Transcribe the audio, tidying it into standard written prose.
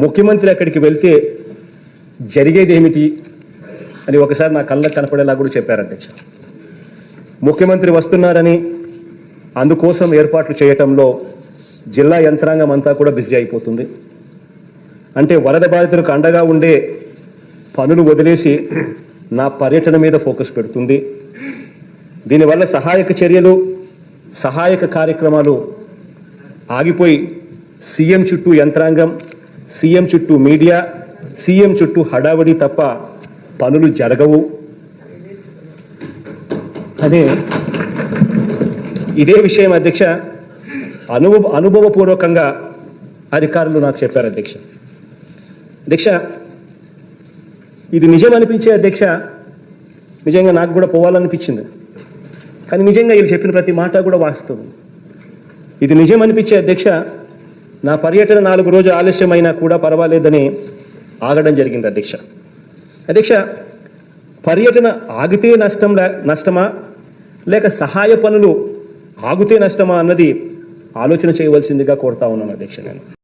ముఖ్యమంత్రి అక్కడికి వెళ్తే జరిగేది ఏమిటి అని ఒకసారి నా కళ్ళకు కనపడేలా కూడా చెప్పారు అధ్యక్ష. ముఖ్యమంత్రి వస్తున్నారని అందుకోసం ఏర్పాట్లు చేయటంలో జిల్లా యంత్రాంగం అంతా కూడా బిజీ అయిపోతుంది. అంటే వరద బాధితులకు అండగా ఉండే పనులు వదిలేసి నా పర్యటన మీద ఫోకస్ పెడుతుంది. దీనివల్ల సహాయక చర్యలు, సహాయక కార్యక్రమాలు ఆగిపోయి సీఎం చుట్టూ యంత్రాంగం, సీఎం చుట్టూ మీడియా, సీఎం చుట్టూ హడావడి తప్ప పనులు జరగవు అనే ఇదే విషయం అధ్యక్ష అనుభవపూర్వకంగా అధికారులు నాకు చెప్పారు అధ్యక్ష. అధ్యక్ష, ఇది నిజం అనిపించే అధ్యక్ష, నిజంగా నాకు కూడా పోవాలనిపించింది. కానీ నిజంగా వీళ్ళు చెప్పిన ప్రతి మాట కూడా వాస్తవం. ఇది నిజం అనిపించే అధ్యక్ష, నా పర్యటన 4 రోజులు ఆలస్యమైనా కూడా పర్వాలేదని ఆగడం జరిగింది అధ్యక్ష. అధ్యక్ష, పర్యటన ఆగితే నష్టమా లేక సహాయ పనులు ఆగితే నష్టమా అన్నది ఆలోచన చేయవలసిందిగా కోరుతా ఉన్నాను అధ్యక్ష నేను.